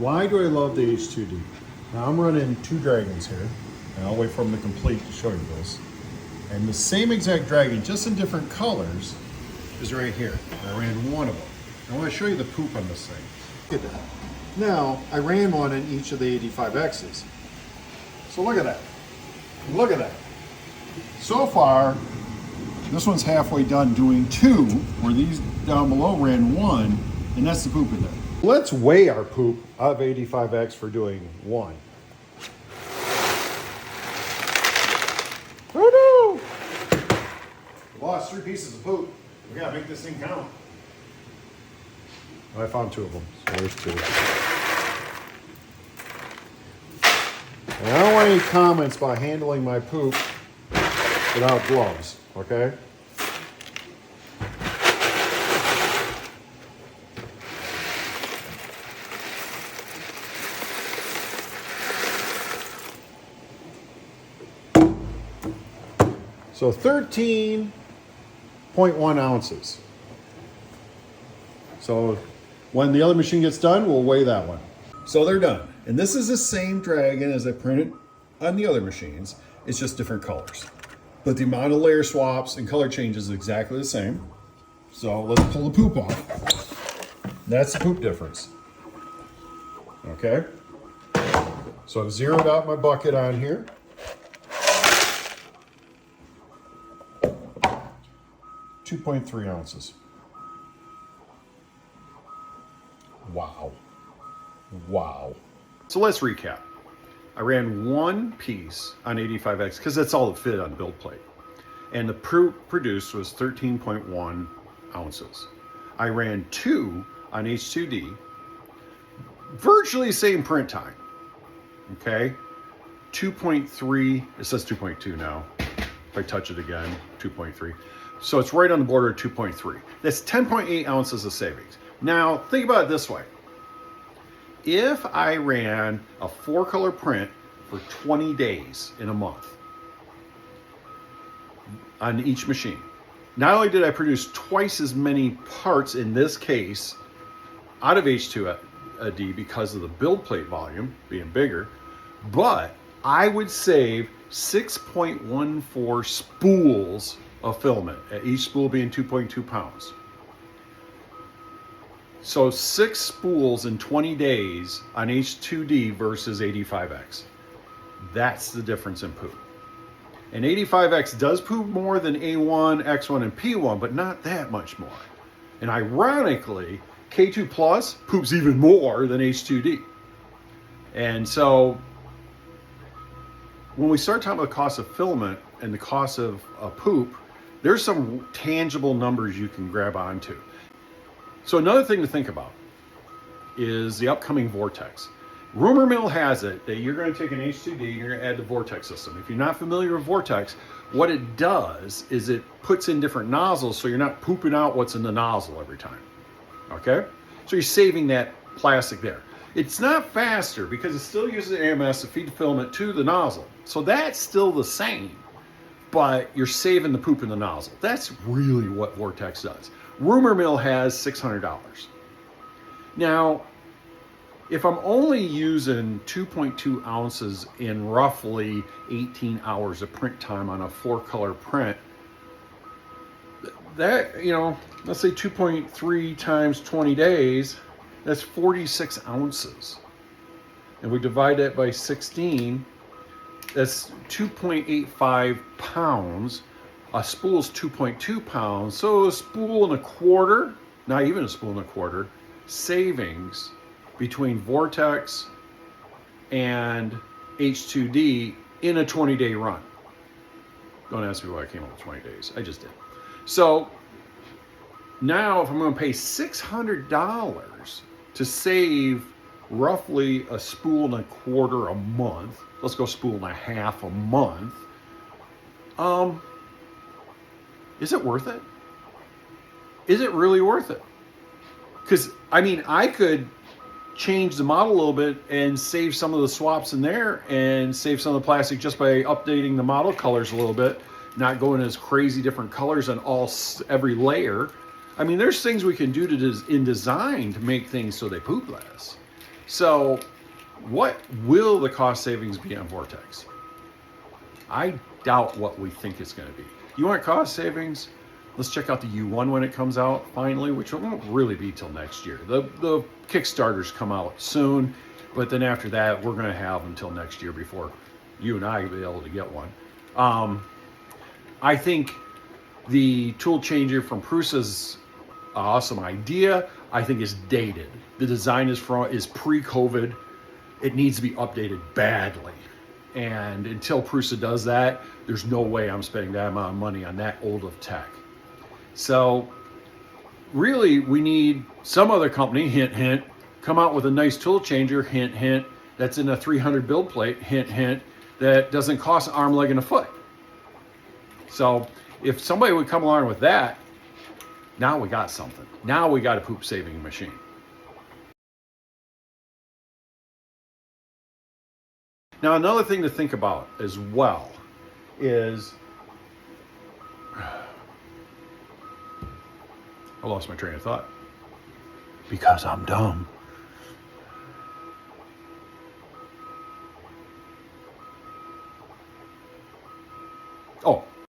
Why do I love the H2D? Now I'm running 2 dragons here, and I'll wait for them to complete to show you this. And the same exact dragon, just in different colors, is right here. I ran one of them. I want to show you the poop on this thing. Look at that. Now, I ran one in each of the AD5Xs. So look at that. Look at that. So far, this one's halfway done doing 2, where these down below ran 1, and that's the poop in there. Let's weigh our poop of AD5X for doing 1. Woo-hoo! Lost 3 pieces of poop. We gotta make this thing count. I found 2 of them, so there's 2. And I don't want any comments about handling my poop without gloves, okay? So 13.1 ounces. So when the other machine gets done, we'll weigh that one. So they're done. And this is the same dragon as I printed on the other machines. It's just different colors. But the amount of layer swaps and color changes is exactly the same. So let's pull the poop off. That's the poop difference. Okay. So I've zeroed out my bucket on here. .3 ounces. Wow. Wow. So let's recap. I ran 1 piece on AD5X because that's all that fit on the build plate. And the poop produced was 13.1 ounces. I ran 2 on H2D, virtually same print time. Okay. 2.3, it says 2.2 now. If I touch it again, 2.3. So it's right on the border of 2.3. That's 10.8 ounces of savings. Now, think about it this way. If I ran a 4-color print for 20 days in a month on each machine, not only did I produce twice as many parts in this case out of H2D because of the build plate volume being bigger, but I would save 6.14 spools of filament, each spool being 2.2 pounds. So 6 spools in 20 days on H2D versus AD5X. That's the difference in poop. And AD5X does poop more than A1, X1, and P1, but not that much more. And ironically, K2 Plus poops even more than H2D. And so when we start talking about the cost of filament and the cost of poop, there's some tangible numbers you can grab onto. So another thing to think about is the upcoming vortex. Rumor mill has it that you're going to take an H2D and you're going to add the vortex system. If you're not familiar with vortex, what it does is it puts in different nozzles so you're not pooping out what's in the nozzle every time. Okay? So you're saving that plastic there. It's not faster because it still uses AMS to feed the filament to the nozzle. So that's still the same, but you're saving the poop in the nozzle. That's really what Vortex does. Rumor mill has $600. Now, if I'm only using 2.2 ounces in roughly 18 hours of print time on a 4-color print, that, you know, let's say 2.3 times 20 days, that's 46 ounces. And we divide that by 16, that's 2.85 pounds. A spool is 2.2 pounds. So a spool and a quarter, not even a spool and a quarter, savings between Vortex and H2D in a 20-day run. Don't ask me why I came up with 20 days. I just did. So now if I'm going to pay $600 to save roughly a spool and a quarter a month, let's go spool and a half a month, is it worth it? Is it really worth it? Because, I mean, I could change the model a little bit and save some of the swaps in there and save some of the plastic just by updating the model colors a little bit, not going as crazy different colors on every layer. I mean, there's things we can do in design to make things so they poop less. So what will the cost savings be on Vortex? I doubt what we think it's going to be. You want cost savings? Let's check out the U1 when it comes out finally, which won't really be till next year. The Kickstarters come out soon, but then after that, we're going to have until next year before you and I will be able to get one. I think the tool changer from Prusa's awesome idea, I think is dated. The design is pre-COVID. It needs to be updated badly. And until Prusa does that, there's no way I'm spending that amount of money on that old of tech. So really, we need some other company, hint, hint, come out with a nice tool changer, hint, hint, that's in a 300 build plate, hint, hint, that doesn't cost an arm, leg, and a foot. So if somebody would come along with that, now we got something. Now we got a poop saving machine. Now another thing to think about as well is, I lost my train of thought because I'm dumb. Oh,